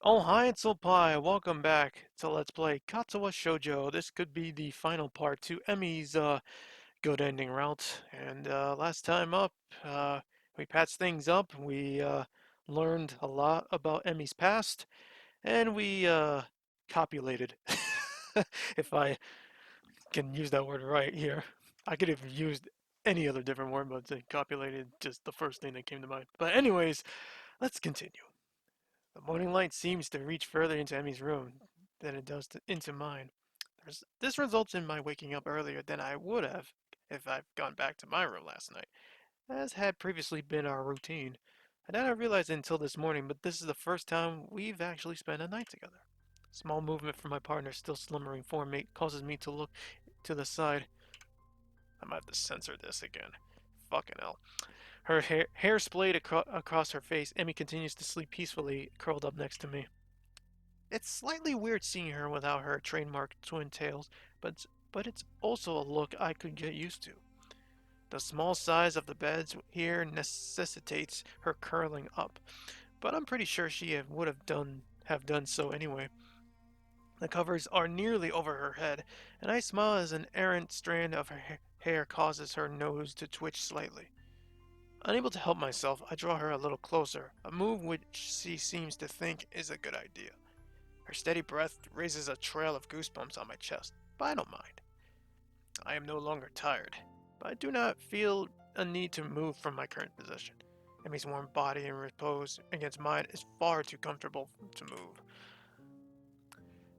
Oh, hi, it's Oppai. Welcome back to Let's Play Katawa Shoujo. This could be the final part to Emmy's good ending route. And last time up, we patched things up. We learned a lot about Emmy's past, and we copulated, if I can use that word right here. I could have used any other different word, but copulated just the first thing that came to mind. But anyways, let's continue. The morning light seems to reach further into Emmy's room than it does into mine. This results in my waking up earlier than I would have if I'd gone back to my room last night, as had previously been our routine. I did not realize it until this morning, but this is the first time we've actually spent a night together. Small movement from my partner's still slumbering form causes me to look to the side. I might have to censor this again. Fucking hell. Her hair splayed across her face, Emmy continues to sleep peacefully, curled up next to me. It's slightly weird seeing her without her trademark twin tails, but it's also a look I could get used to. The small size of the beds here necessitates her curling up, but I'm pretty sure she would have done so anyway. The covers are nearly over her head, and I smile as an errant strand of her hair causes her nose to twitch slightly. Unable to help myself, I draw her a little closer, a move which she seems to think is a good idea. Her steady breath raises a trail of goosebumps on my chest, but I don't mind. I am no longer tired, but I do not feel a need to move from my current position. Emmy's warm body in repose against mine is far too comfortable to move.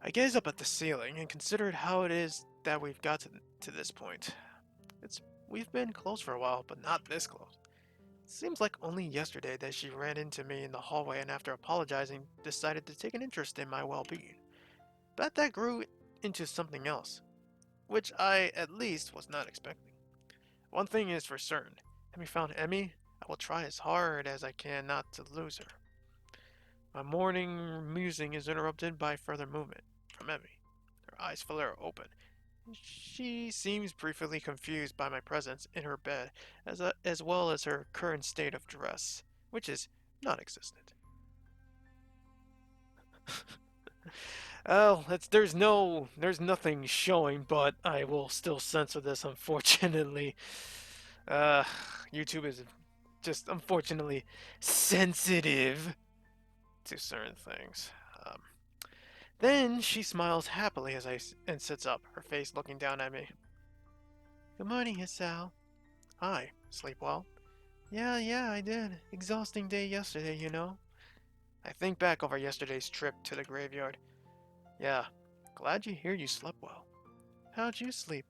I gaze up at the ceiling and consider how it is that we've got to this point. It's We've been close for a while, but not this close. It seems like only yesterday that she ran into me in the hallway and after apologizing, decided to take an interest in my well-being. But that grew into something else, which I at least was not expecting. One thing is for certain, having found Emmy, I will try as hard as I can not to lose her. My morning musing is interrupted by further movement from Emmy. Her eyes flare open. She seems briefly confused by my presence in her bed, as well as her current state of dress, which is non-existent. Well, there's nothing showing, but I will still censor this, unfortunately. Uh, YouTube is just unfortunately sensitive to certain things. Um, then she smiles happily and sits up, her face looking down at me. Good morning, Hisao. Hi, sleep well? Yeah, I did. Exhausting day yesterday, you know. I think back over yesterday's trip to the graveyard. Yeah, glad you hear you slept well. How'd you sleep?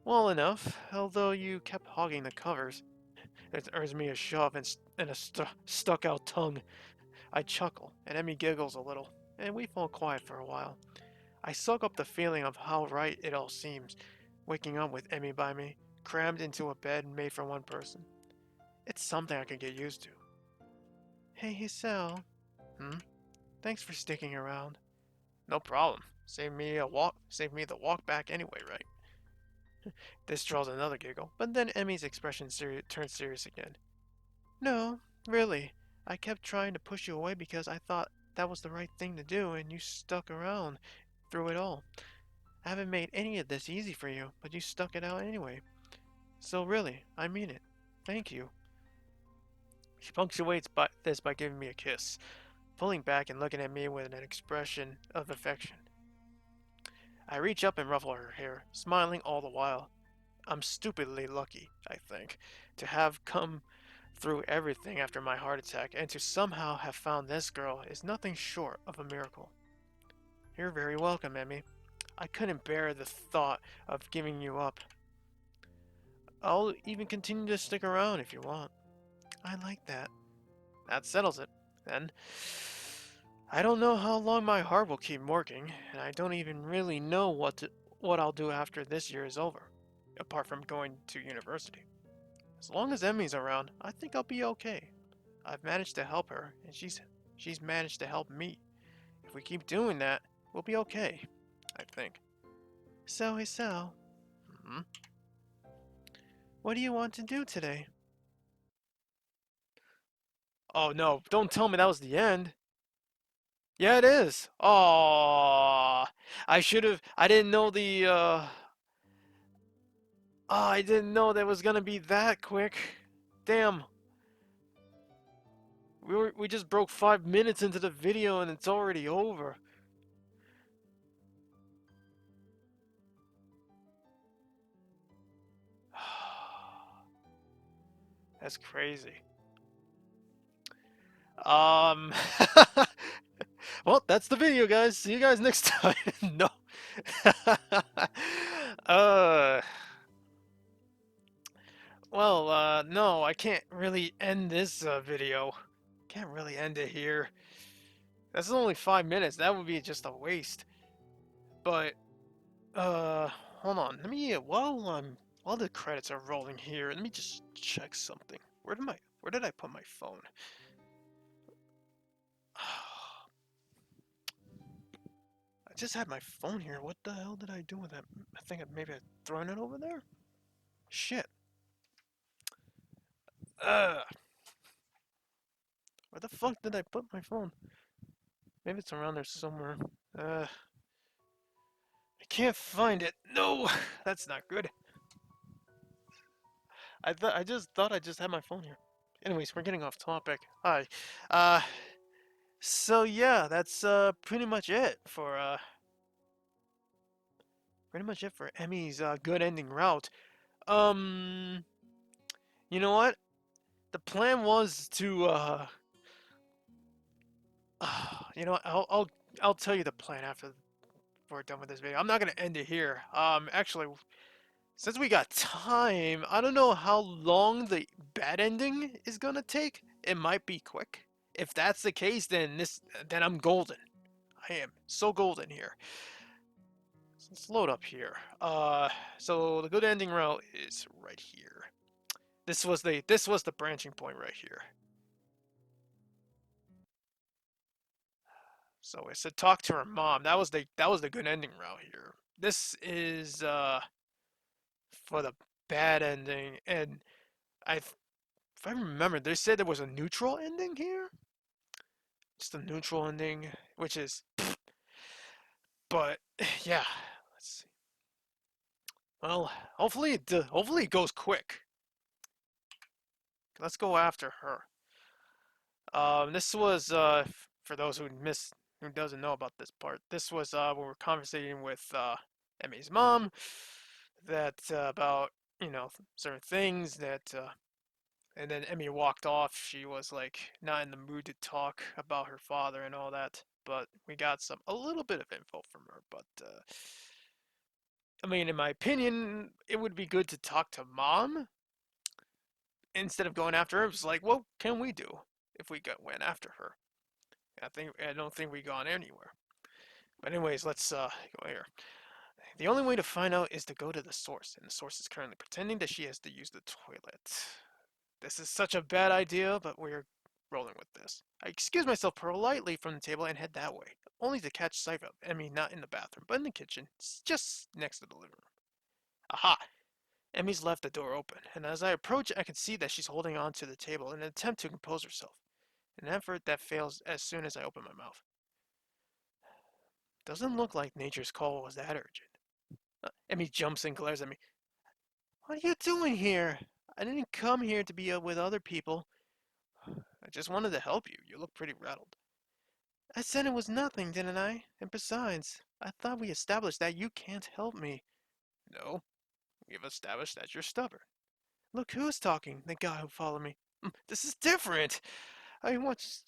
Well enough, although you kept hogging the covers. It earns me a shove and a stuck-out tongue. I chuckle, and Emmy giggles a little, and we fall quiet for a while. I soak up the feeling of how right it all seems, waking up with Emmy by me, crammed into a bed made for one person. It's something I can get used to. Hey, Hisao. Hmm? Thanks for sticking around. No problem. Save me the walk back anyway, right? This draws another giggle, but then Emmy's expression turns serious again. No, really. I kept trying to push you away because I thought that was the right thing to do, and you stuck around through it all. I haven't made any of this easy for you, but you stuck it out anyway. So really, I mean it. Thank you. She punctuates this by giving me a kiss, pulling back and looking at me with an expression of affection. I reach up and ruffle her hair, smiling all the while. I'm stupidly lucky, I think, to have come through everything after my heart attack, and to somehow have found this girl is nothing short of a miracle. You're very welcome, Emmy. I couldn't bear the thought of giving you up. I'll even continue to stick around if you want. I like that. That settles it. Then, I don't know how long my heart will keep working, and I don't even really know what I'll do after this year is over, apart from going to university. As long as Emmy's around, I think I'll be okay. I've managed to help her, and she's managed to help me. If we keep doing that, we'll be okay, I think. So, Isao, hmm? What do you want to do today? Oh no, don't tell me that was the end. Yeah, it is. Oh, I should have. I didn't know the. Oh, I didn't know that was gonna be that quick. Damn. We just broke 5 minutes into the video and it's already over. That's crazy. Um. Well, that's the video, guys. See you guys next time. No. uh. Well, no, I can't really end this video. Can't really end it here. That's only 5 minutes. That would be just a waste. But, hold on. Let me, while the credits are rolling here, let me just check something. Where did I put my phone? I just had my phone here. What the hell did I do with that? I think maybe I'd thrown it over there? Shit. Uh, where the fuck did I put my phone? Maybe it's around there somewhere. I can't find it. No, that's not good. I just thought I just had my phone here. Anyways, we're getting off topic. Hi. Uh, so yeah, that's pretty much it for Emmy's good ending route. Um, you know what? The plan was to you know what? I'll tell you the plan after we're done with this video. I'm not gonna end it here. Actually, since we got time, I don't know how long the bad ending is gonna take. It might be quick. If that's the case, then I'm golden. I am so golden here. So let's load up here. So the good ending route is right here. This was the branching point right here. So it said talk to her mom. That was the good ending route here. This is for the bad ending, and I if I remember, they said there was a neutral ending here. Just a neutral ending, which is, but yeah. Let's see. Well, hopefully it goes quick. Let's go after her. This was for those who doesn't know about this part. This was when we were conversating with Emmy's mom that about certain things that and then Emmy walked off. She was like not in the mood to talk about her father and all that. But we got a little bit of info from her. But I mean, in my opinion, it would be good to talk to mom instead of going after her. It's like, what can we do if we went after her? I don't think we gone anywhere. But anyways, let's go here. The only way to find out is to go to the source, and the source is currently pretending that she has to use the toilet. This is such a bad idea, but we're rolling with this. I excuse myself politely from the table and head that way, only to catch sight of Emmy not in the bathroom, but in the kitchen, just next to the living room. Aha! Emmy's left the door open, and as I approach, I can see that she's holding on to the table in an attempt to compose herself, an effort that fails as soon as I open my mouth. Doesn't look like nature's call was that urgent. Emmy jumps and glares at me. What are you doing here? I didn't come here to be with other people. I just wanted to help you. You look pretty rattled. I said it was nothing, didn't I? And besides, I thought we established that you can't help me. No, we've established that you're stubborn. Look who's talking, the guy who followed me. This is different.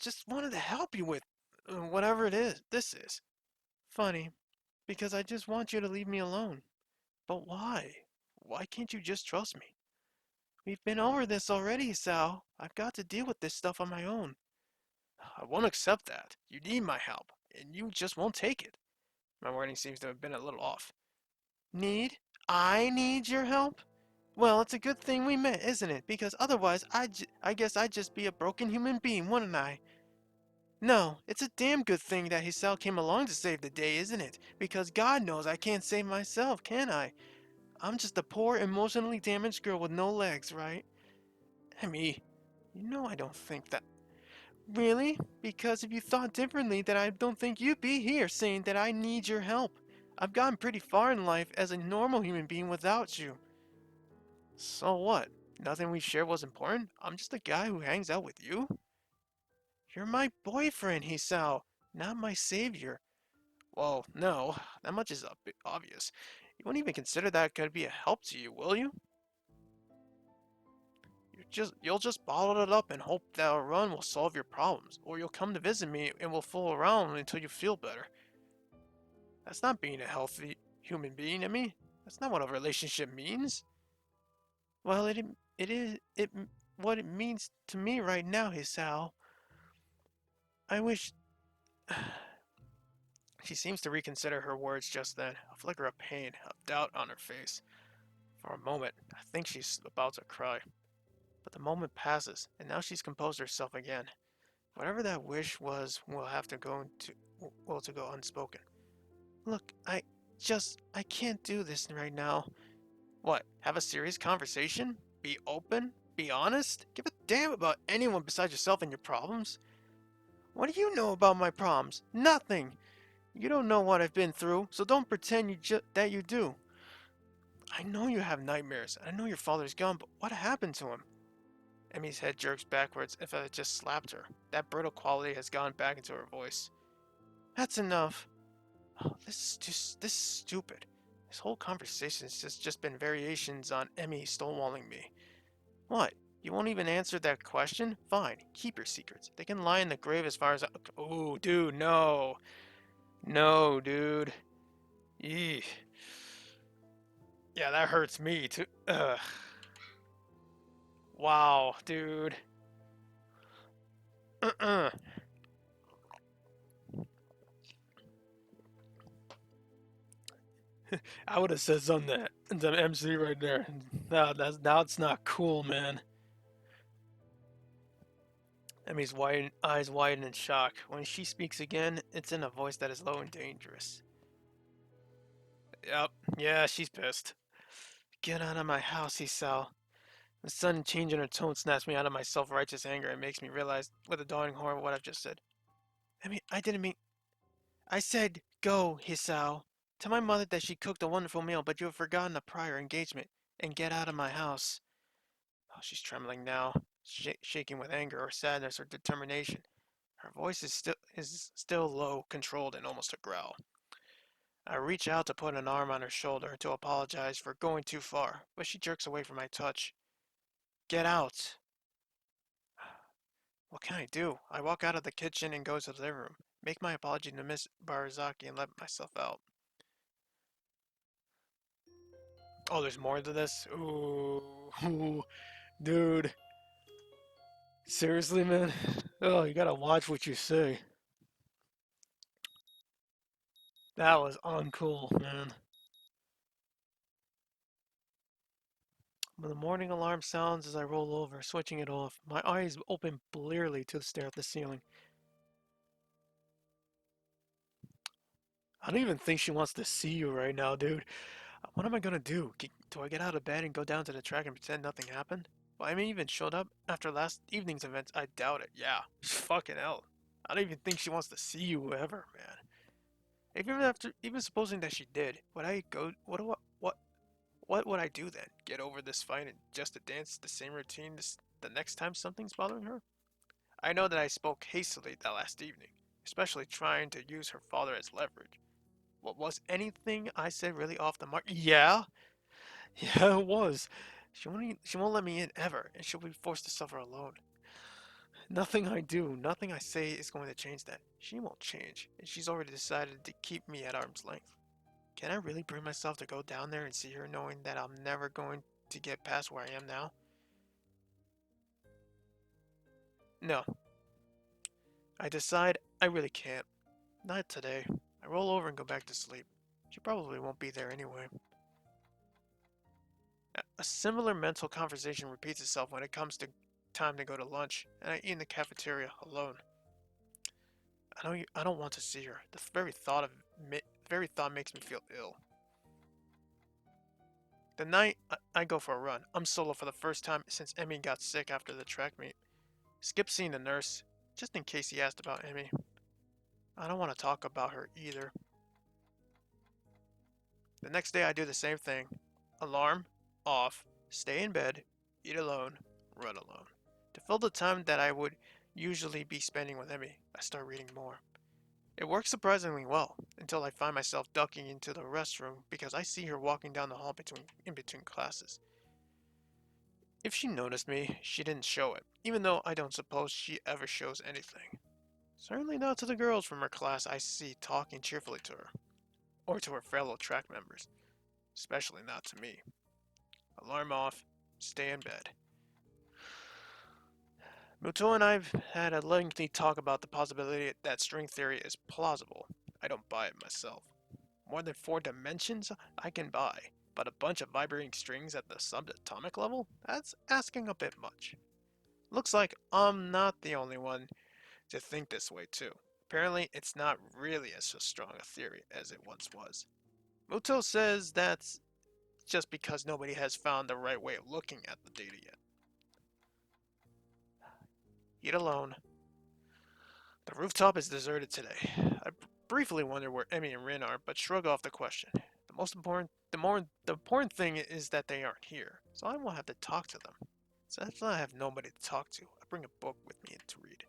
Just wanted to help you with whatever it is. This is funny, because I just want you to leave me alone. But why? Why can't you just trust me? We've been over this already, Sal. I've got to deal with this stuff on my own. I won't accept that. You need my help, and you just won't take it. My wording seems to have been a little off. Need? I need your help? Well, it's a good thing we met, isn't it? Because otherwise, I guess I'd just be a broken human being, wouldn't I? No, it's a damn good thing that Hisao came along to save the day, isn't it? Because God knows I can't save myself, can I? I'm just a poor, emotionally damaged girl with no legs, right? Emmy, you know I don't think that. Really? Because if you thought differently, then I don't think you'd be here saying that I need your help. I've gotten pretty far in life as a normal human being without you. So what? Nothing we shared was important? I'm just a guy who hangs out with you? You're my boyfriend, Hisao, not my savior. Well, no, that much is a bit obvious. You won't even consider that could be a help to you, will you? You'll just bottle it up and hope that a run will solve your problems, or you'll come to visit me and we'll fool around until you feel better. That's not being a healthy human being to me. That's not what a relationship means. Well, it is what it means to me right now, Hisao. I wish. She seems to reconsider her words just then, a flicker of pain, of doubt on her face. For a moment, I think she's about to cry. But the moment passes, and now she's composed herself again. Whatever that wish was will have to go to go unspoken. Look, I can't do this right now. What? Have a serious conversation? Be open? Be honest? Give a damn about anyone besides yourself and your problems? What do you know about my problems? Nothing. You don't know what I've been through, so don't pretend that you do. I know you have nightmares. I know your father's gone, but what happened to him? Emmy's head jerks backwards as if I had just slapped her. That brittle quality has gone back into her voice. That's enough. Oh, this is stupid. This whole conversation has just been variations on Emmy stonewalling me. What? You won't even answer that question? Fine, keep your secrets. They can lie in the grave as far as Oh, dude, no. No, dude. Eeh. Yeah, that hurts me too. Ugh. Wow, dude. Uh-uh. I would have said something to MC right there. No, now it's not cool, man. Emmy's eyes widen in shock. When she speaks again, it's in a voice that is low and dangerous. Yep, yeah, she's pissed. Get out of my house, Isao. The sudden change in her tone snaps me out of my self-righteous anger and makes me realize with a dawning horror what I've just said. I didn't mean. I said go, Hisao. Tell my mother that she cooked a wonderful meal, but you have forgotten a prior engagement. And get out of my house. Oh, she's trembling now, shaking with anger or sadness or determination. Her voice is still low, controlled, and almost a growl. I reach out to put an arm on her shoulder to apologize for going too far, but she jerks away from my touch. Get out! What can I do? I walk out of the kitchen and go to the living room, make my apology to Miss Barazaki, and let myself out. Oh, there's more to this? Ooh, dude. Seriously, man? Oh, you gotta watch what you say. That was uncool, man. When the morning alarm sounds as I roll over, switching it off, my eyes open blearily to stare at the ceiling. I don't even think she wants to see you right now, dude. What am I gonna do? Do I get out of bed and go down to the track and pretend nothing happened? Well, I mean, even showed up after last evening's events. I doubt it. Yeah, fucking hell. I don't even think she wants to see you ever, man. Even supposing that she did, would I go? What would I do then? Get over this fight and just to dance the same routine the next time something's bothering her? I know that I spoke hastily that last evening, especially trying to use her father as leverage. What was anything I said really off the mark? Yeah, yeah, it was. She won't let me in ever, and she'll be forced to suffer alone. Nothing I do, nothing I say is going to change that. She won't change, and she's already decided to keep me at arm's length. Can I really bring myself to go down there and see her knowing that I'm never going to get past where I am now? No, I decide I really can't. Not today. I roll over and go back to sleep. She probably won't be there anyway. A similar mental conversation repeats itself when it comes to time to go to lunch, and I eat in the cafeteria alone. I don't want to see her. The very thought makes me feel ill. The night I go for a run, I'm solo for the first time since Emmy got sick after the track meet. Skip seeing the nurse. just in case he asked about Emmy. I don't want to talk about her either. The next day I do the same thing. Alarm off, stay in bed, eat alone, run alone. To fill the time that I would usually be spending with Emmy, I start reading more. It works surprisingly well, until I find myself ducking into the restroom because I see her walking down the hall in between classes. If she noticed me, she didn't show it, even though I don't suppose she ever shows anything. Certainly not to the girls from her class I see talking cheerfully to her, or to her fellow track members, especially not to me. Alarm off, stay in bed. Muto and I've had a lengthy talk about the possibility that string theory is plausible. I don't buy it myself. More than 4 dimensions I can buy, but a bunch of vibrating strings at the subatomic level? That's asking a bit much. Looks like I'm not the only one to think this way too. Apparently, it's not really as strong a theory as it once was. Muto says that's just because nobody has found the right way of looking at the data yet. Eat alone. The rooftop is deserted today. I briefly wonder where Emmy and Rin are, but shrug off the question. The important thing is that they aren't here, so I won't have to talk to them. Since I have nobody to talk to, I bring a book with me to read.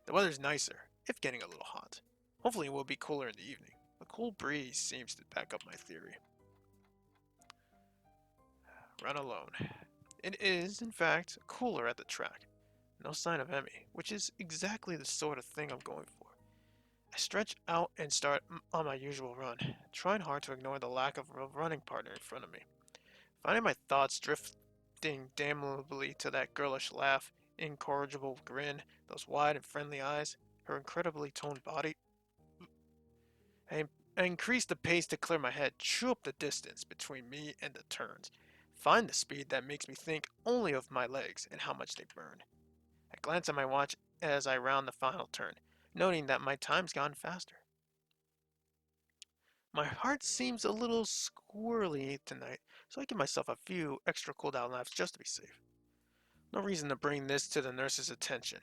The weather's nicer, if getting a little hot. Hopefully it will be cooler in the evening. The cool breeze seems to back up my theory. Run alone. It is, in fact, cooler at the track. No sign of Emmy, which is exactly the sort of thing I'm going for. I stretch out and start on my usual run, trying hard to ignore the lack of a running partner in front of me. Finding my thoughts drifting damnably to that girlish laugh, incorrigible grin, those wide and friendly eyes, her incredibly toned body. I, I increase the pace to clear my head, chew up the distance between me and the turns, find the speed that makes me think only of my legs and how much they burn. I glance at my watch as I round the final turn, noting that my time's gone faster. My heart seems a little squirrely tonight, so I give myself a few extra cooldown laps just to be safe. No reason to bring this to the nurse's attention.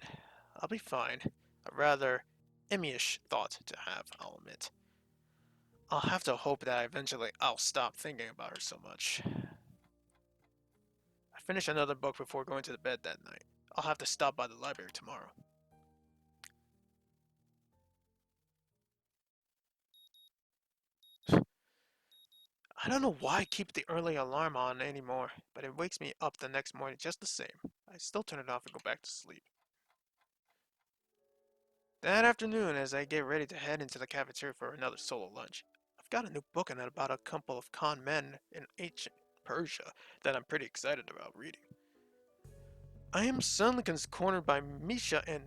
I'll be fine. A rather Emmy-ish thought to have, I'll admit. I'll have to hope that eventually I'll stop thinking about her so much. I finish another book before going to bed that night. I'll have to stop by the library tomorrow. I don't know why I keep the early alarm on anymore, but it wakes me up the next morning just the same. I still turn it off and go back to sleep. That afternoon, as I get ready to head into the cafeteria for another solo lunch, I've got a new book in it about a couple of con men in ancient Persia that I'm pretty excited about reading. I am suddenly cornered by Misha and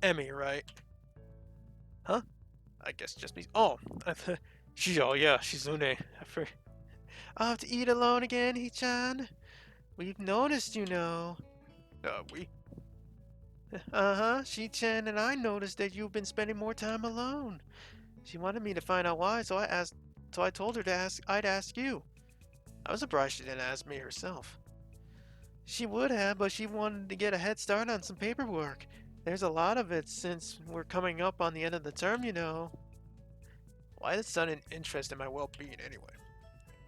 Emmy, right? Huh? I guess just me. Oh, Shoujo, yeah, Shizune. I'll have to eat alone again, Hichan. We've noticed, you know. We? Uh-huh, Shi-chan and I noticed that you've been spending more time alone. She wanted me to find out why, so I told her I'd ask you. I was surprised she didn't ask me herself. She would have, but she wanted to get a head start on some paperwork. There's a lot of it since we're coming up on the end of the term, you know. Why the sudden interest in my well-being anyway?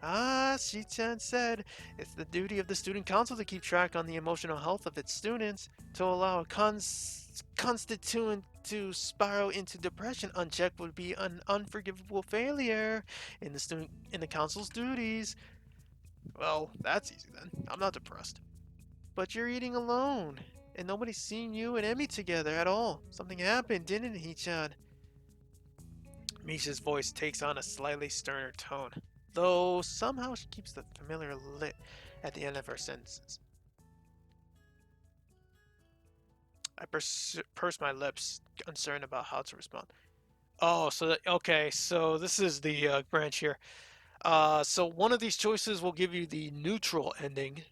Ah, Shi-chan said, it's the duty of the student council to keep track on the emotional health of its students. To allow a constituent to spiral into depression unchecked would be an unforgivable failure in the council's duties. Well, that's easy then. I'm not depressed. But you're eating alone, and nobody's seen you and Emmy together at all. Something happened, didn't he, Chan? Misha's voice takes on a slightly sterner tone, though somehow she keeps the familiar lit at the end of her sentences. I purse my lips, uncertain about how to respond. Oh, okay, so this is the branch here. So one of these choices will give you the neutral ending,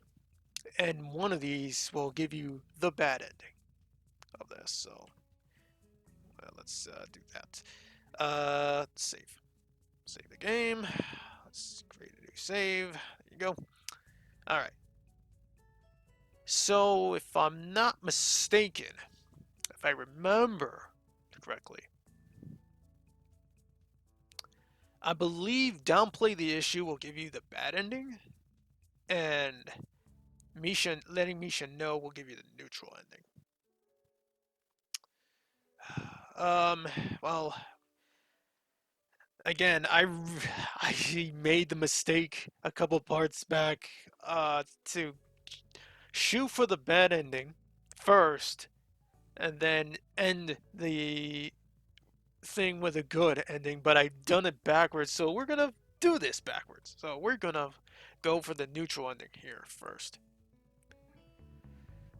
and one of these will give you the bad ending of this. So let's do that. Save. Save the game. Let's create a new save. There you go. Alright. So, if I'm not mistaken, if I remember correctly. I believe downplay the issue will give you the bad ending, and Misha letting Misha know will give you the neutral ending. Um, well, again, I made the mistake a couple parts back to shoot for the bad ending first, and then end the thing with a good ending, but I've done it backwards, so we're gonna do this backwards. So we're gonna go for the neutral ending here first.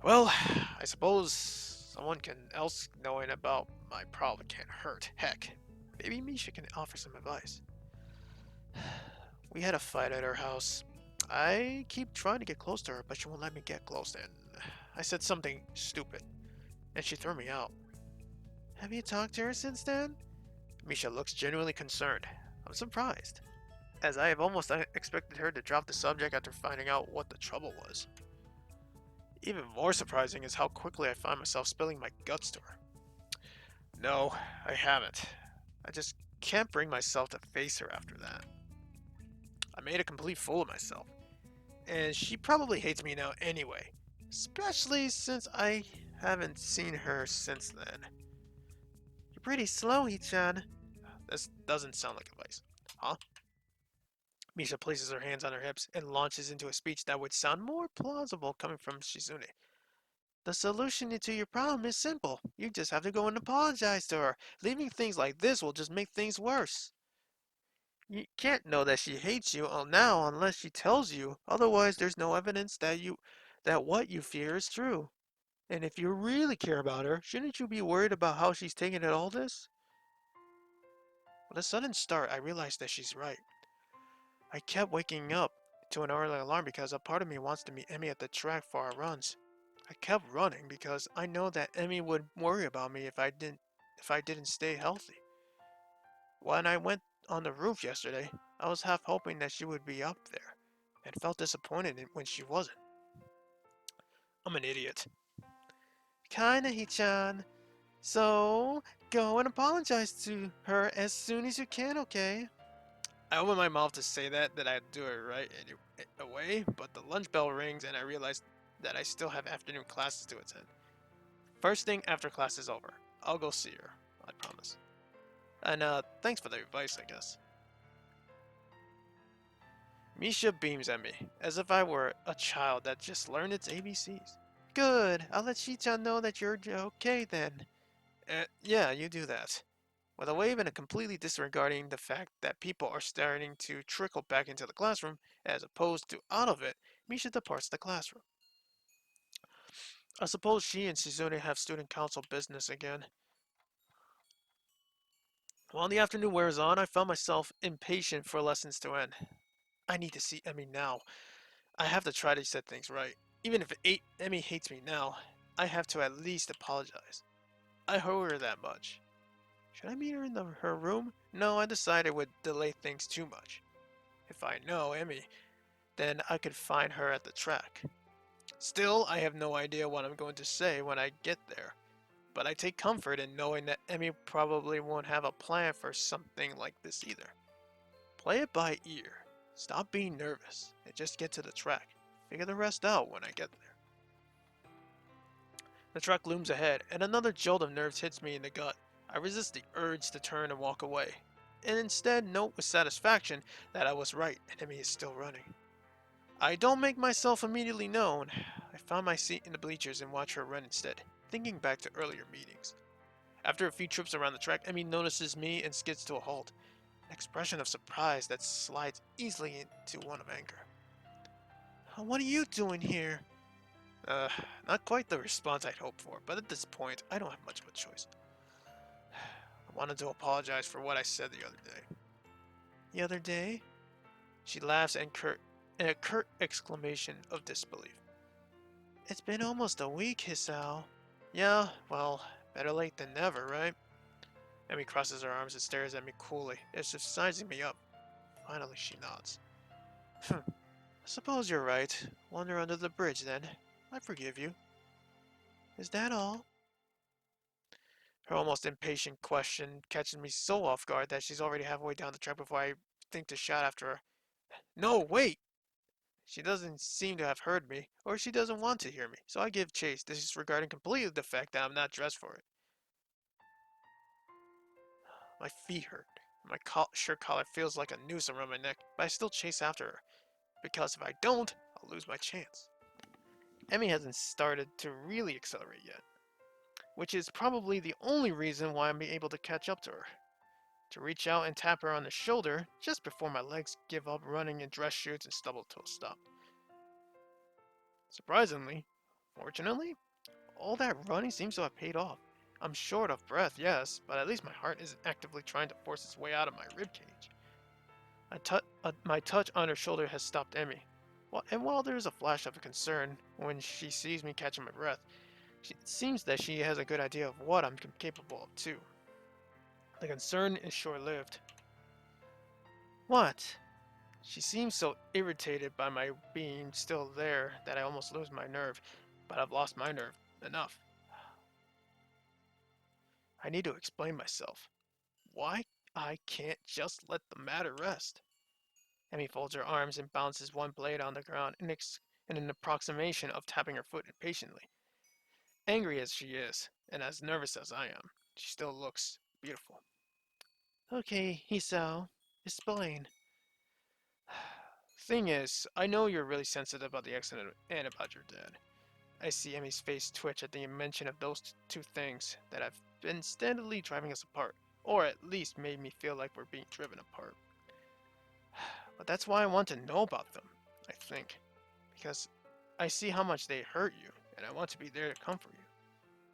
Well, I suppose someone else knowing about my problem can't hurt. Heck, maybe Misha can offer some advice. We had a fight at her house. I keep trying to get close to her, but she won't let me get close, and I said something stupid, and she threw me out. Have you talked to her since then? Misha looks genuinely concerned. I'm surprised, as I have almost expected her to drop the subject after finding out what the trouble was. Even more surprising is how quickly I find myself spilling my guts to her. No, I haven't. I just can't bring myself to face her after that. I made a complete fool of myself, and she probably hates me now anyway, especially since I haven't seen her since then. You're pretty slow, Hichan. This doesn't sound like advice. Huh? Misha places her hands on her hips and launches into a speech that would sound more plausible coming from Shizune. The solution to your problem is simple. You just have to go and apologize to her. Leaving things like this will just make things worse. You can't know that she hates you now unless she tells you. Otherwise, there's no evidence that what you fear is true. And if you really care about her, shouldn't you be worried about how she's taking it all this? With a sudden start, I realized that she's right. I kept waking up to an early alarm because a part of me wants to meet Emmy at the track for our runs. I kept running because I know that Emmy would worry about me if I didn't stay healthy. When I went on the roof yesterday, I was half hoping that she would be up there, and felt disappointed when she wasn't. I'm an idiot. Kinda, Hichan. So, go and apologize to her as soon as you can, okay? I open my mouth to say that I'd do it right away, but the lunch bell rings and I realize that I still have afternoon classes to attend. First thing after class is over, I'll go see her, I promise. And thanks for the advice, I guess. Misha beams at me, as if I were a child that just learned its ABCs. Good, I'll let Shichan know that you're okay then. Yeah, you do that. With a wave and a completely disregarding the fact that people are starting to trickle back into the classroom, as opposed to out of it, Misha departs the classroom. I suppose she and Shizune have student council business again. While the afternoon wears on, I found myself impatient for lessons to end. I need to see Emmy now. I have to try to set things right. Even if Emmy hates me now, I have to at least apologize. I owe her that much. Should I meet her in her room? No, I decided it would delay things too much. If I know Emmy, then I could find her at the track. Still, I have no idea what I'm going to say when I get there, but I take comfort in knowing that Emmy probably won't have a plan for something like this either. Play it by ear. Stop being nervous and just get to the track. Figure the rest out when I get there. The truck looms ahead, and another jolt of nerves hits me in the gut. I resist the urge to turn and walk away, and instead note with satisfaction that I was right and Emmy is still running. I don't make myself immediately known. I found my seat in the bleachers and watch her run instead, thinking back to earlier meetings. After a few trips around the track, Emmy notices me and skids to a halt, an expression of surprise that slides easily into one of anger. What are you doing here? Uh, Not quite the response I'd hoped for, but at this point, I don't have much of a choice. I wanted to apologize for what I said the other day. The other day? She laughs in a curt exclamation of disbelief. It's been almost a week, Hisao. Yeah, well, better late than never, right? Emmy crosses her arms and stares at me coolly, as if sizing me up. Finally, she nods. I suppose you're right. Wander under the bridge, then. I forgive you. Is that all? Her almost impatient question catches me so off guard that she's already halfway down the track before I think to shout after her. No, wait! She doesn't seem to have heard me, or she doesn't want to hear me, so I give chase, disregarding completely the fact that I'm not dressed for it. My feet hurt. My shirt collar feels like a noose around my neck, but I still chase after her, because if I don't, I'll lose my chance. Emmy hasn't started to really accelerate yet, which is probably the only reason why I'm able to catch up to her. To reach out and tap her on the shoulder just before my legs give up running in dress shoes and stumble to a stop. Surprisingly, fortunately, all that running seems to have paid off. I'm short of breath, yes, but at least my heart isn't actively trying to force its way out of my ribcage. My touch on her shoulder has stopped Emmy. And while there is a flash of concern when she sees me catching my breath, it seems that she has a good idea of what I'm capable of too. The concern is short-lived. What? She seems so irritated by my being still there that I almost lose my nerve, but I've lost my nerve enough. I need to explain myself. Why I can't just let the matter rest. Emmy folds her arms and bounces one blade on the ground in an approximation of tapping her foot impatiently. Angry as she is, and as nervous as I am, she still looks beautiful. Okay, Hisao, explain. Thing is, I know you're really sensitive about the accident and about your dad. I see Emmy's face twitch at the mention of those two things that have been steadily driving us apart, or at least made me feel like we're being driven apart. But that's why I want to know about them, I think. Because I see how much they hurt you, and I want to be there to comfort you.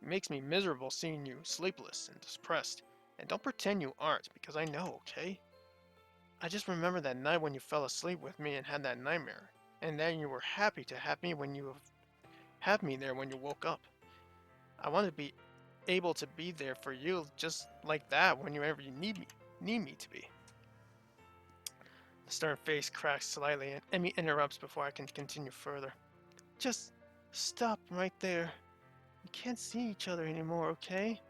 It makes me miserable seeing you sleepless and depressed, and don't pretend you aren't, because I know, okay? I just remember that night when you fell asleep with me and had that nightmare, and then you were happy to have me there when you woke up. I want to be able to be there for you just like that whenever you need me to be. The stern face cracks slightly, and Emmy interrupts before I can continue further. Just stop right there. We can't see each other anymore, okay?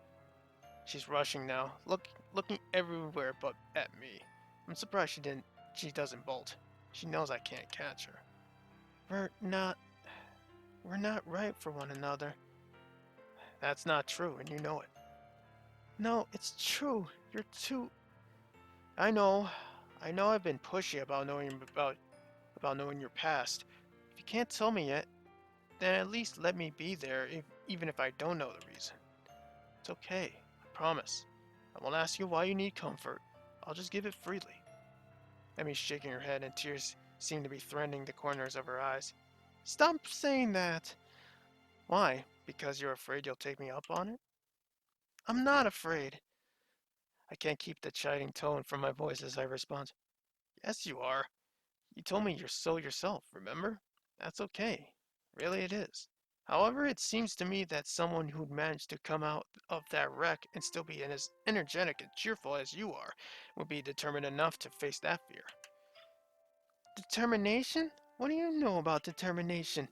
She's rushing now, looking everywhere but at me. I'm surprised she doesn't bolt. She knows I can't catch her. We're not we're not right for one another. That's not true, and you know it. No, it's true. You're too I know. I know I've been pushy about knowing your past. If you can't tell me yet, then at least let me be there even if I don't know the reason. It's okay. I promise. I won't ask you why you need comfort. I'll just give it freely. Emmy's shaking her head and tears seem to be threatening the corners of her eyes. Stop saying that! Why? Because you're afraid you'll take me up on it? I'm not afraid. I can't keep the chiding tone from my voice as I respond. Yes, you are. You told me you're so yourself, remember? That's okay. Really, it is. However, it seems to me that someone who'd managed to come out of that wreck and still be as energetic and cheerful as you are would be determined enough to face that fear. Determination? What do you know about determination?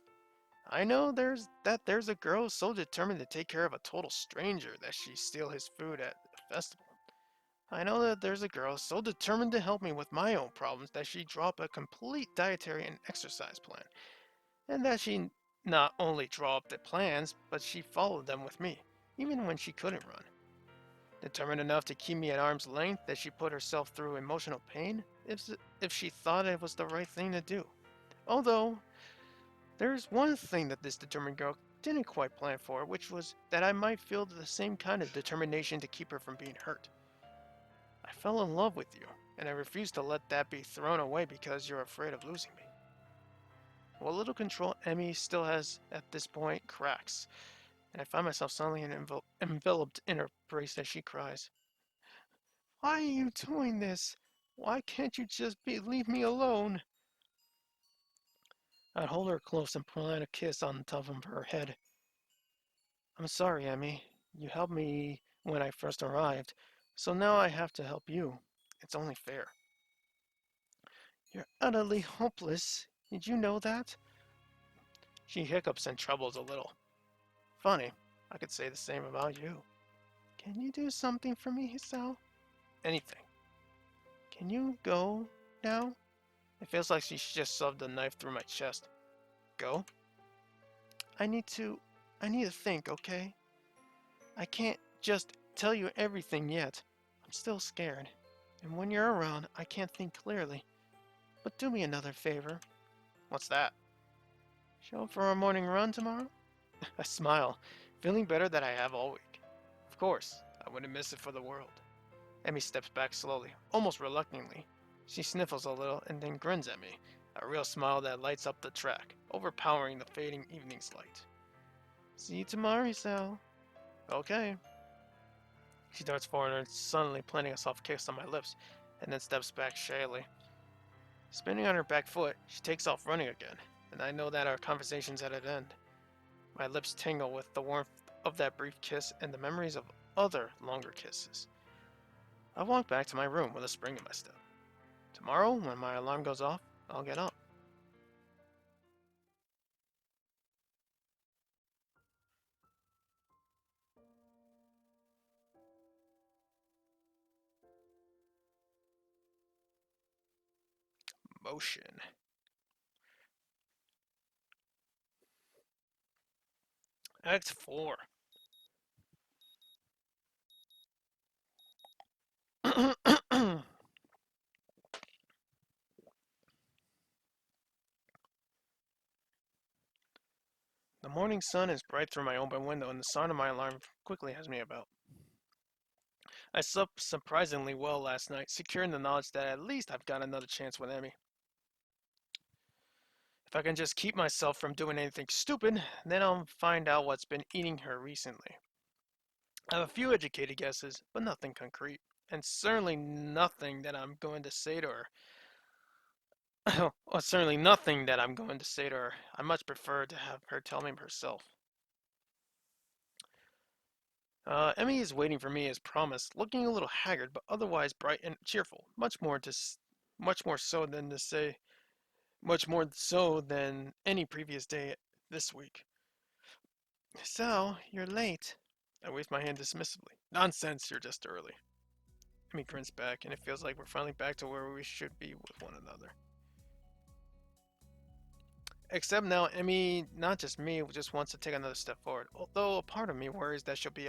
I know there's a girl so determined to take care of a total stranger that she steal his food at the festival. I know that there's a girl so determined to help me with my own problems that she draw up a complete dietary and exercise plan, and that she not only draw up the plans, but she followed them with me, even when she couldn't run. Determined enough to keep me at arm's length that she put herself through emotional pain if she thought it was the right thing to do. Although, there's one thing that this determined girl didn't quite plan for, which was that I might feel the same kind of determination to keep her from being hurt. I fell in love with you, and I refuse to let that be thrown away because you're afraid of losing me. What little control Emmy still has at this point cracks, and I find myself suddenly enveloped in her embrace as she cries. Why are you doing this? Why can't you just leave me alone? I'd hold her close and plant a kiss on the top of her head. I'm sorry, Emmy. You helped me when I first arrived, so now I have to help you. It's only fair. You're utterly hopeless. Did you know that? She hiccups and trembles a little. Funny, I could say the same about you. Can you do something for me, Hisao? Anything. Can you go now? It feels like she just shoved a knife through my chest. Go? I need to think, okay? I can't just tell you everything yet. I'm still scared. And when you're around, I can't think clearly. But do me another favor. What's that? Show up for our morning run tomorrow? I smile, feeling better than I have all week. Of course, I wouldn't miss it for the world. Emmy steps back slowly, almost reluctantly. She sniffles a little and then grins at me, a real smile that lights up the track, overpowering the fading evening's light. See you tomorrow, Sal. Okay. She darts forward and suddenly planting a soft kiss on my lips, and then steps back shyly. Spinning on her back foot, she takes off running again, and I know that our conversation's at an end. My lips tingle with the warmth of that brief kiss and the memories of other longer kisses. I walk back to my room with a spring in my step. Tomorrow, when my alarm goes off, I'll get up. Motion. Act 4. The morning sun is bright through my open window, and the sound of my alarm quickly has me about. I slept surprisingly well last night, secure in the knowledge that at least I've got another chance with Emmy. If I can just keep myself from doing anything stupid, then I'll find out what's been eating her recently. I have a few educated guesses, but nothing concrete, and certainly nothing that I'm going to say to her. Well, certainly nothing that I'm going to say to her. I much prefer to have her tell me herself. Emmy is waiting for me as promised, looking a little haggard, but otherwise bright and cheerful. Much more so than to say, much more so than any previous day this week. So, you're late. I wave my hand dismissively. Nonsense, you're just early. Emmy grins back, and it feels like we're finally back to where we should be with one another. Except now, Emmy, not just me, just wants to take another step forward. Although a part of me worries that she'll be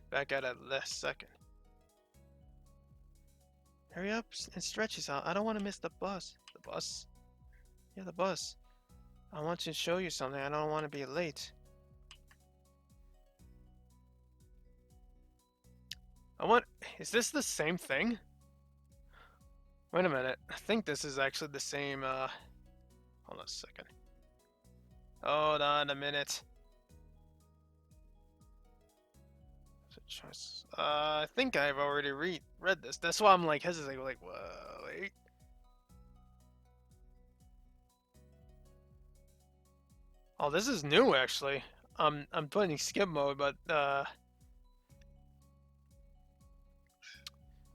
back at it last second. Hurry up and stretch yourself. I don't want to miss the bus. The bus? Yeah, the bus. I want to show you something. I don't want to be late. Is this the same thing? Wait a minute. I think this is actually the same, hold on a second. Hold on a minute. I think I've already read this. That's why I'm like hesitating, like, whoa, wait. Oh, this is new actually. I'm putting skip mode, but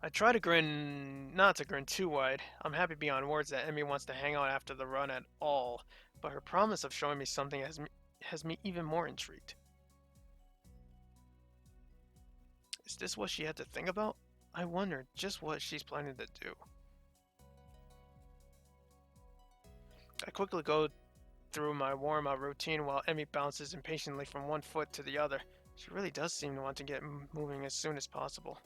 I try to grin, not to grin too wide. I'm happy beyond words that Emmy wants to hang out after the run at all, but her promise of showing me something has me even more intrigued. Is this what she had to think about? I wonder just what she's planning to do. I quickly go through my warm-up routine while Emmy bounces impatiently from one foot to the other. She really does seem to want to get moving as soon as possible.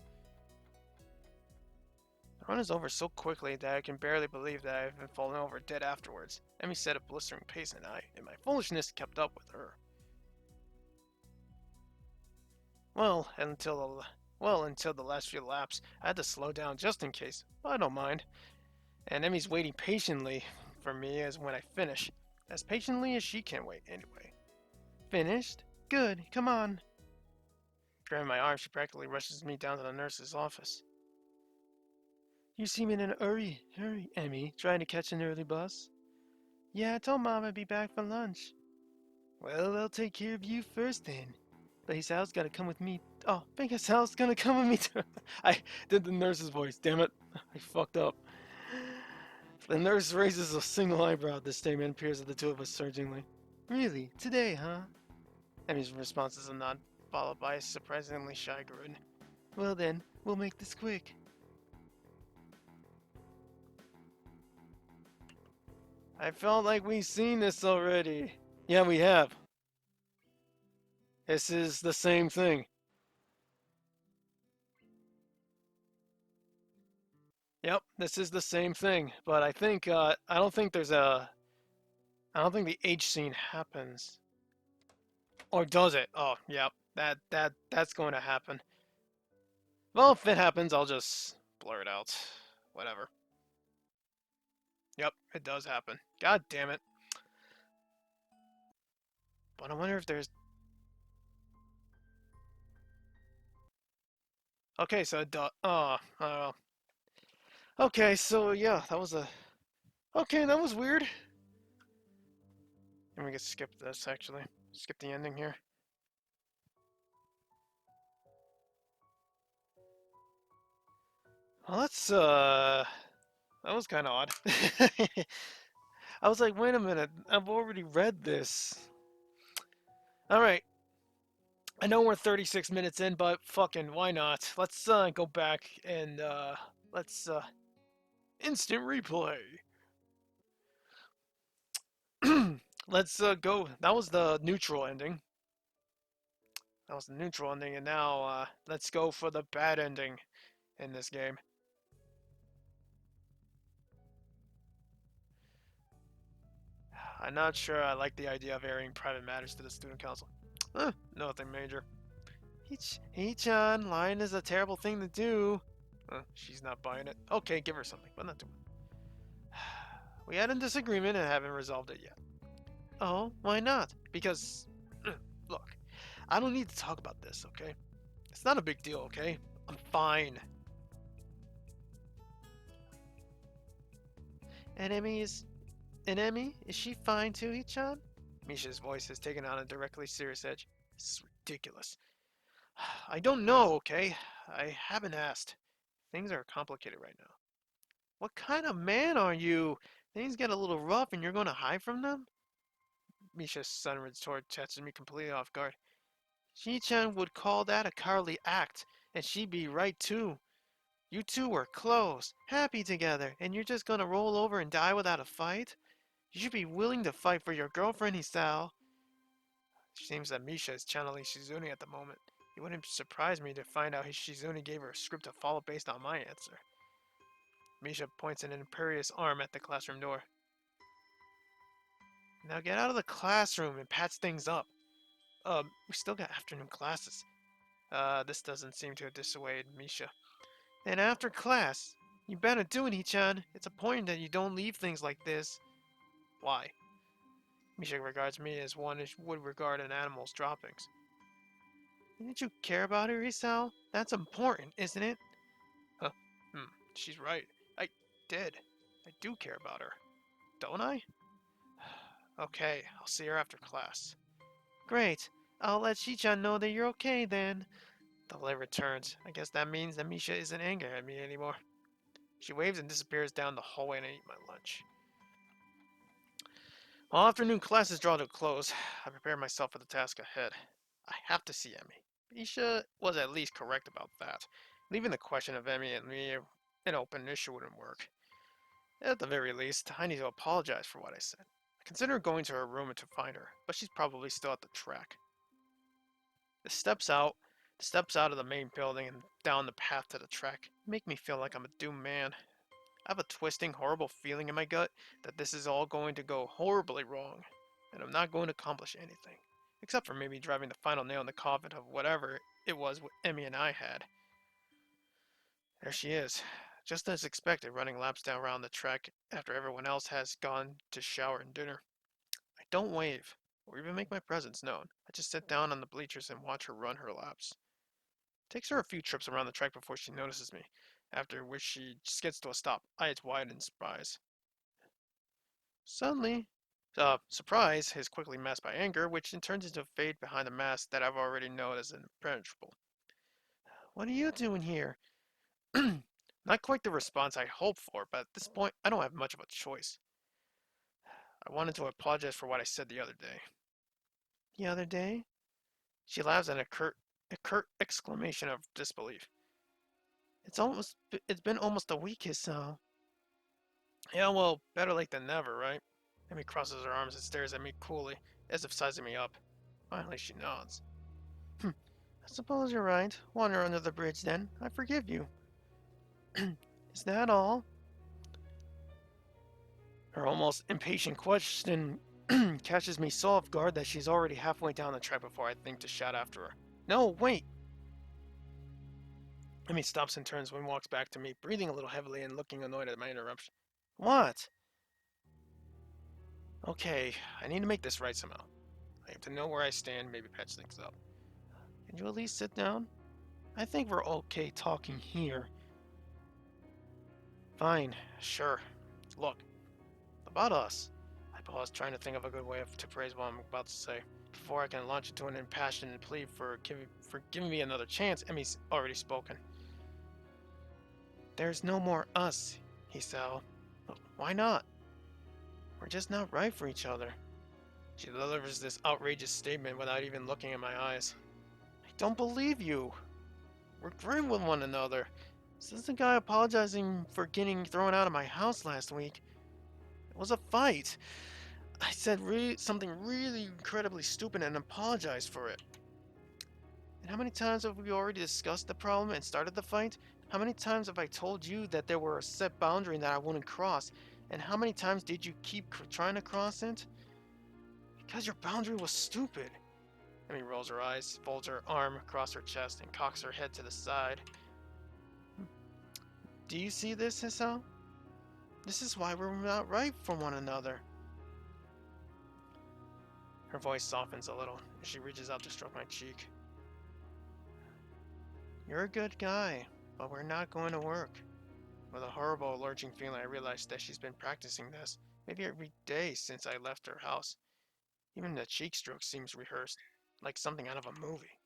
The run is over so quickly that I can barely believe that I haven't fallen over dead afterwards. Emmy set a blistering pace and in my foolishness, kept up with her. Until the last few laps, I had to slow down just in case, but I don't mind. And Emmy's waiting patiently for me as when I finish. As patiently as she can wait, anyway. Finished? Good, come on. Grabbing my arm, she practically rushes me down to the nurse's office. You seem in a hurry, Emmy, trying to catch an early bus? Yeah, I told Mom I'd be back for lunch. Well, I'll take care of you first then. But Sal's gotta come with me. Oh, I think Sal's gonna come with me too. I did the nurse's voice, damn it. I fucked up. The nurse raises a single eyebrow at this statement and peers at the two of us searchingly. Really? Today, huh? Emmy's response is a nod, followed by a surprisingly shy grin. Well then, we'll make this quick. I felt like we've seen this already. Yeah, we have. This is the same thing. Yep, this is the same thing. But I think, I don't think the H scene happens. Or does it? Oh, yep. That's going to happen. Well, if it happens, I'll just blur it out. Whatever. Yep, it does happen. God damn it. But I wonder if there's... Okay, so it does... Oh, I don't know. Okay, so yeah, that was a... Okay, that was weird. And we can skip this, actually. Skip the ending here. Well, that was kind of odd. I was like, wait a minute, I've already read this. Alright, I know we're 36 minutes in, but fucking, why not? Let's go back and let's instant replay. Let's go. That was the neutral ending. That was the neutral ending, and now let's go for the bad ending in this game. I'm not sure I like the idea of airing private matters to the student council. Nothing major. Hey, John, lying is a terrible thing to do. She's not buying it. Okay, give her something, but not too much. We had a disagreement and haven't resolved it yet. Oh, why not? Because, look, I don't need to talk about this, okay? It's not a big deal, okay? I'm fine. And Emmy, is she fine too, Hichan? Misha's voice has taken on a directly serious edge. This is ridiculous. I don't know, okay? I haven't asked. Things are complicated right now. What kind of man are you? Things get a little rough and you're going to hide from them? Misha's sudden retort catches me completely off guard. Shi-chan would call that a cowardly act, and she'd be right too. You two were close, happy together, and you're just gonna roll over and die without a fight? You should be willing to fight for your girlfriend, Hisao. It seems that Misha is channeling Shizune at the moment. It wouldn't surprise me to find out Shizune gave her a script to follow based on my answer. Misha points an imperious arm at the classroom door. Now get out of the classroom and patch things up. We still got afternoon classes. This doesn't seem to dissuade Misha. And after class, you better do it, Hichan. It's important that you don't leave things like this. Why? Misha regards me as one would regard an animal's droppings. Didn't you care about her, Isao? That's important, isn't it? Huh. Hmm. She's right. I did. I do care about her. Don't I? Okay, I'll see her after class. Great. I'll let Shichan know that you're okay then. The light returns. I guess that means that Misha isn't angry at me anymore. She waves and disappears down the hallway and I eat my lunch. While afternoon classes draw to a close, I prepare myself for the task ahead. I have to see Emmy. Isha was at least correct about that. Leaving the question of Emmy and me an open issue wouldn't work. At the very least, I need to apologize for what I said. I consider going to her room to find her, but she's probably still at the track. The steps out, the steps out of the main building and down the path to the track make me feel like I'm a doomed man. I have a twisting, horrible feeling in my gut that this is all going to go horribly wrong, and I'm not going to accomplish anything, except for maybe driving the final nail in the coffin of whatever it was Emmy and I had. There she is, just as expected, running laps down around the track after everyone else has gone to shower and dinner. I don't wave, or even make my presence known. I just sit down on the bleachers and watch her run her laps. It takes her a few trips around the track before she notices me, after which she skids to a stop, eyes wide in surprise. Suddenly, surprise is quickly masked by anger, which turns into a fade behind the mask that I've already known as impenetrable. What are you doing here? Not quite the response I hoped for, but at this point, I don't have much of a choice. I wanted to apologize for what I said the other day. The other day? She laughs at a curt exclamation of disbelief. It's been almost a week, so. Yeah, well, better late than never, right? Amy crosses her arms and stares at me coolly, as if sizing me up. Finally, she nods. I suppose you're right. Water under the bridge, then. I forgive you. Is that all? Her almost impatient question catches me so off guard that she's already halfway down the track before I think to shout after her. No, wait! Amy stops and turns and walks back to me, breathing a little heavily and looking annoyed at my interruption. What? Okay, I need to make this right somehow. I have to know where I stand, maybe patch things up. Can you at least sit down? I think we're okay talking here. Fine, sure. Look, about us. I pause, trying to think of a good way to phrase what I'm about to say. Before I can launch into an impassioned plea for giving me another chance, Emmy's already spoken. There's no more us, he said. Why not? We're just not right for each other. She delivers this outrageous statement without even looking in my eyes. I don't believe you. We're great with one another. Since the guy apologizing for getting thrown out of my house last week, it was a fight. I said something really incredibly stupid and apologized for it. And how many times have we already discussed the problem and started the fight? How many times have I told you that there were a set boundary that I wouldn't cross? And how many times did you keep trying to cross it? Because your boundary was stupid. Amy rolls her eyes, folds her arm across her chest, and cocks her head to the side. Do you see this, Hisao? This is why we're not right for one another. Her voice softens a little as she reaches out to stroke my cheek. You're a good guy, but we're not going to work. With a horrible, lurching feeling, I realized that she's been practicing this, maybe every day since I left her house. Even the cheek stroke seems rehearsed, like something out of a movie.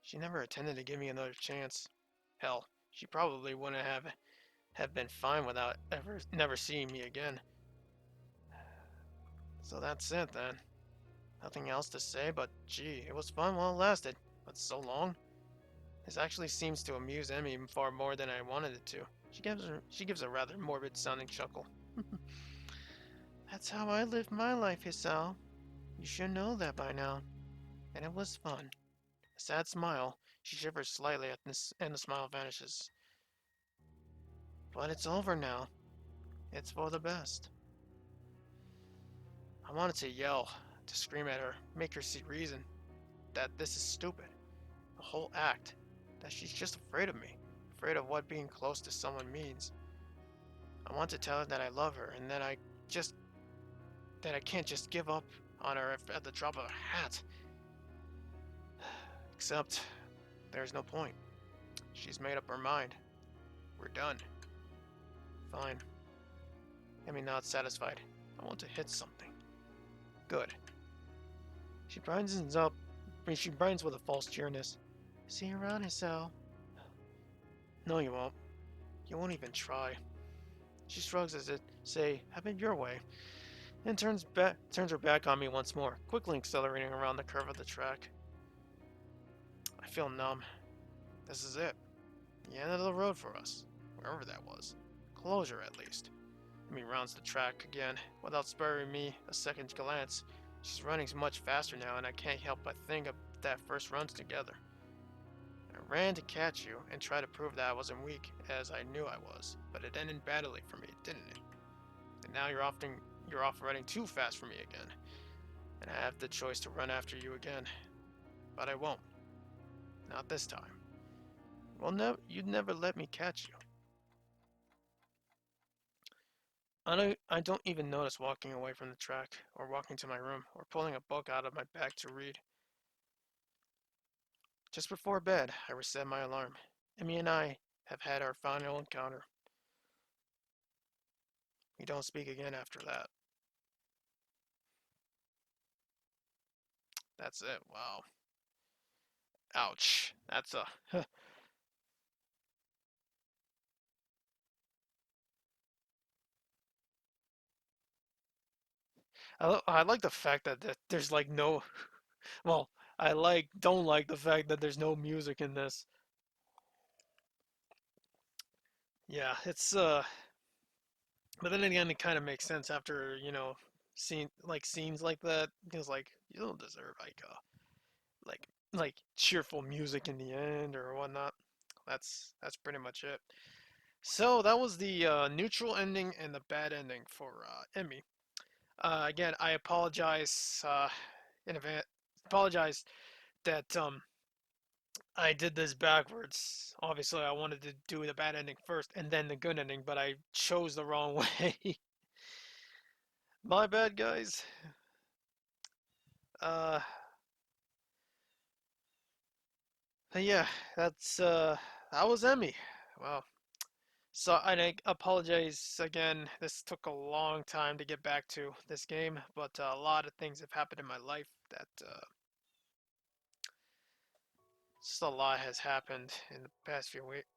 She never intended to give me another chance. Hell, she probably wouldn't have been fine without never seeing me again. So that's it then. Nothing else to say, but gee, it was fun while it lasted. But so long? This actually seems to amuse Emmy far more than I wanted it to. She gives a rather morbid sounding chuckle. That's how I lived my life, Hisao. You should know that by now. And it was fun. A sad smile. She shivers slightly at this, and the smile vanishes. But it's over now. It's for the best. I wanted to yell, to scream at her, make her see reason that this is stupid. The whole act. That she's just afraid of me. Afraid of what being close to someone means. I want to tell her that I love her and that I can't just give up on her at the drop of a hat. Except, there's no point. She's made up her mind. We're done. Fine. Emmy nods satisfied. I want to hit something. Good. She brightens up. She brightens with a false cheeriness. See you around, Hisao. No, you won't. You won't even try. She shrugs as if say, have it your way, and turns her back on me once more, quickly accelerating around the curve of the track. I feel numb. This is it. The end of the road for us, wherever that was. Closure, at least. Amy rounds the track again, without sparing me a second glance. She's running much faster now, and I can't help but think of that first runs together. I ran to catch you and try to prove that I wasn't weak, as I knew I was, but it ended badly for me, didn't it? And now you're off running too fast for me again, and I have the choice to run after you again, but I won't. Not this time. Well, you'd never let me catch you. I don't even notice walking away from the track, or walking to my room, or pulling a book out of my bag to read. Just before bed, I reset my alarm. Emmy and I have had our final encounter. We don't speak again after that. That's it. Wow. Ouch. That's a. I like the fact that there's like no. Well, don't like the fact that there's no music in this. Yeah, it's but then again, it kind of makes sense after scenes like that. Because like you don't deserve like like cheerful music in the end or whatnot. That's pretty much it. So that was the neutral ending and the bad ending for Emmy. Again, I apologize in advance. Apologize that I did this backwards. Obviously, I wanted to do the bad ending first and then the good ending, but I chose the wrong way. My bad, guys. Uh, yeah, that was Emmy. Wow. So I apologize again. This took a long time to get back to this game, but a lot of things have happened in my life that just a lot has happened in the past few weeks.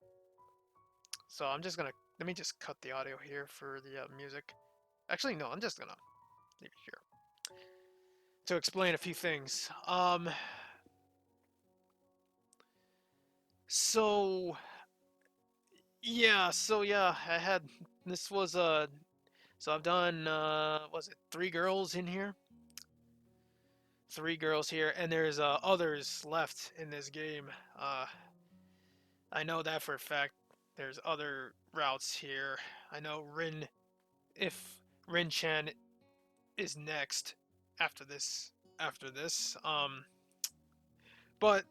So I'm just gonna let me just cut the audio here for the music. Actually, no, I'm just gonna leave it here to explain a few things. So yeah, I had this was so I've done was it three girls in here? Three girls here, and there's others left in this game. Uh, I know that for a fact. There's other routes here. I know if Rin Chan is next after this. But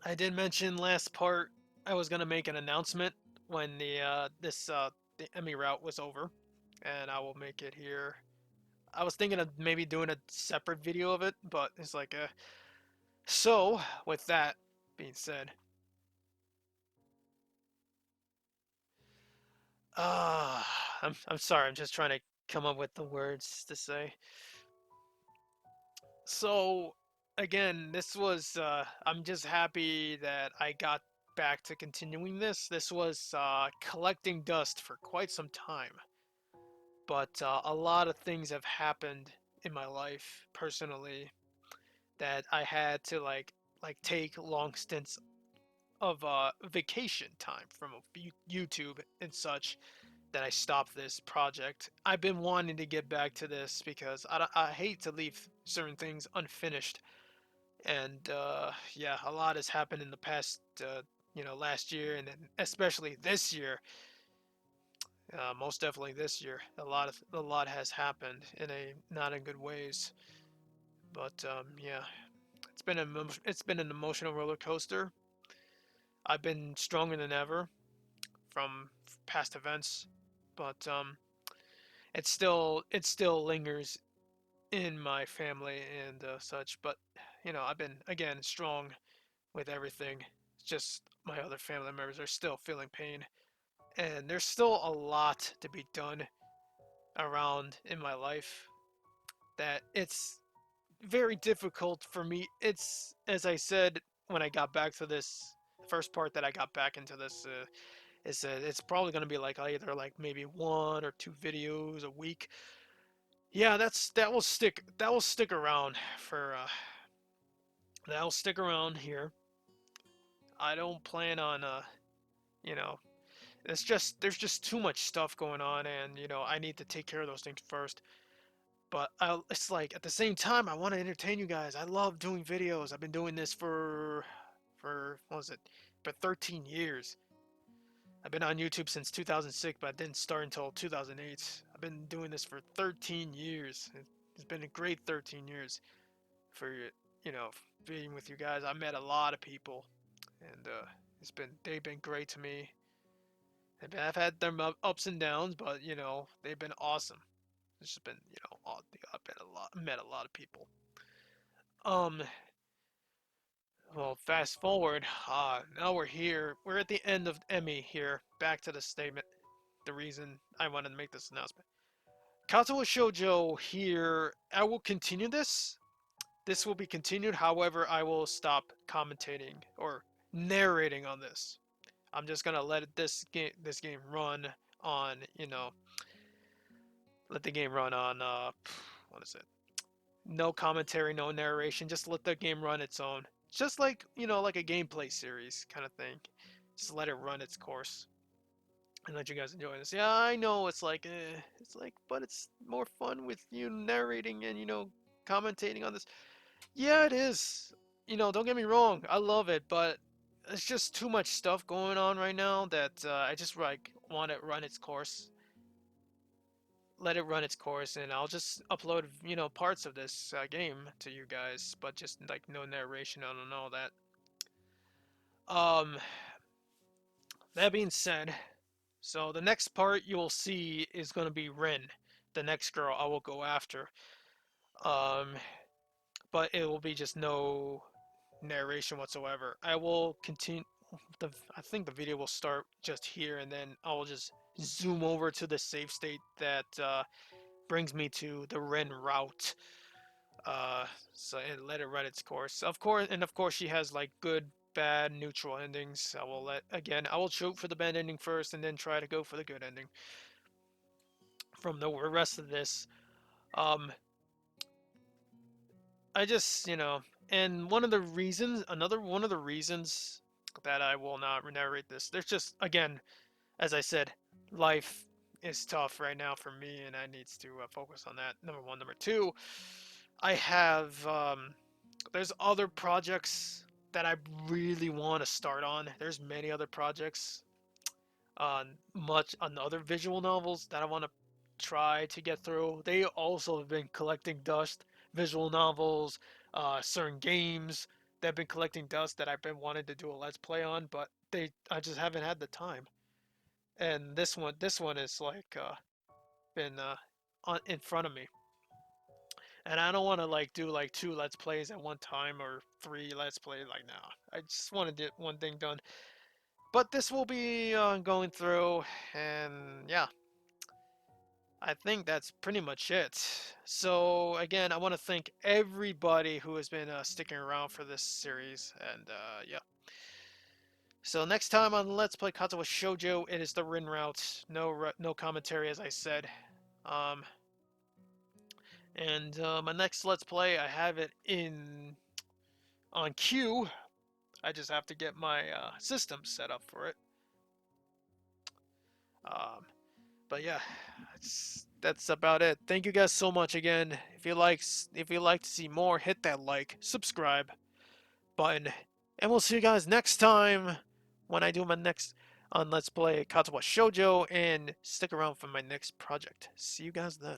I did mention last part I was gonna make an announcement when the Emmy route was over, and I will make it here. I was thinking of maybe doing a separate video of it, but it's like so with that being said, I'm sorry, I'm just trying to come up with the words to say. So again, this was I'm just happy that I got back to continuing this. This was collecting dust for quite some time, but a lot of things have happened in my life personally that I had to take long stints of vacation time from YouTube and such that I stopped this project. I've been wanting to get back to this because I hate to leave certain things unfinished. And yeah, a lot has happened in the past, last year, and then especially this year. Most definitely this year, a lot has happened in a not in good ways. But yeah, it's been an emotional roller coaster. I've been stronger than ever from past events, but it still lingers in my family and such. But I've been again strong with everything. It's just my other family members are still feeling pain, and there's still a lot to be done around in my life that it's very difficult for me. It's as I said when I got back to this first part that I got back into this is that it's probably going to be like either like maybe one or two videos a week. Yeah, that will stick around for that will stick around here. I don't plan on you know there's just too much stuff going on, and I need to take care of those things first. But it's like at the same time I want to entertain you guys. I love doing videos. I've been doing this for what was it? For 13 years. I've been on YouTube since 2006, but I didn't start until 2008. I've been doing this for 13 years. It's been a great 13 years for being with you guys. I met a lot of people, and they've been great to me. I've had them ups and downs, but they've been awesome. It's just been I've been met a lot of people. Um, well, fast forward. Now we're here. We're at the end of Emmy here. Back to the statement. The reason I wanted to make this announcement. Katawa Shoujo here. I will continue this. This will be continued. However, I will stop commentating or narrating on this. I'm just gonna let this game run on let the game run on what is it? No commentary, no narration. Just let the game run its own. Just like like a gameplay series kind of thing. Just let it run its course. and let you guys enjoy this. Yeah, I know it's like, but it's more fun with you narrating and commentating on this. Yeah, it is. Don't get me wrong, I love it, but it's just too much stuff going on right now that I just like want it run its course. Let it run its course, and I'll just upload parts of this game to you guys, but just like no narration and all that. Um, that being said, so the next part you'll see is gonna be Rin, the next girl I will go after. Um, but it will be just no narration whatsoever. I will continue. I think the video will start just here, and then I will just zoom over to the save state that brings me to the Ren route. Uh, so and let it run its course. Of course, she has like good, bad, neutral endings. I will shoot for the bad ending first, and then try to go for the good ending from the rest of this. Um, I just, and another one of the reasons that I will not narrate this, there's just, again, as I said, life is tough right now for me, and I needs to focus on that. Number one. Number two, I have, there's other projects that I really want to start on. There's many other projects on other visual novels that I want to try to get through. They also have been collecting dust. Visual novels, certain games that have been collecting dust that I've been wanting to do a let's play on, but I just haven't had the time. And this one is like been in front of me, and I don't want to like do like two let's plays at one time or three let's plays. Like, now, I just want to get one thing done. But this will be going through, and yeah, I think that's pretty much it. So again, I want to thank everybody who has been sticking around for this series, and yeah. So next time on Let's Play Katawa Shoujo, it is the Rin route. No commentary, as I said. Um, and my next Let's Play, I have it in on queue. I just have to get my system set up for it. Um, but yeah, that's about it. Thank you guys so much again. If you like to see more, hit that like, subscribe button, and we'll see you guys next time when I do my next on Let's Play Katawa Shoujo, and stick around for my next project. See you guys then.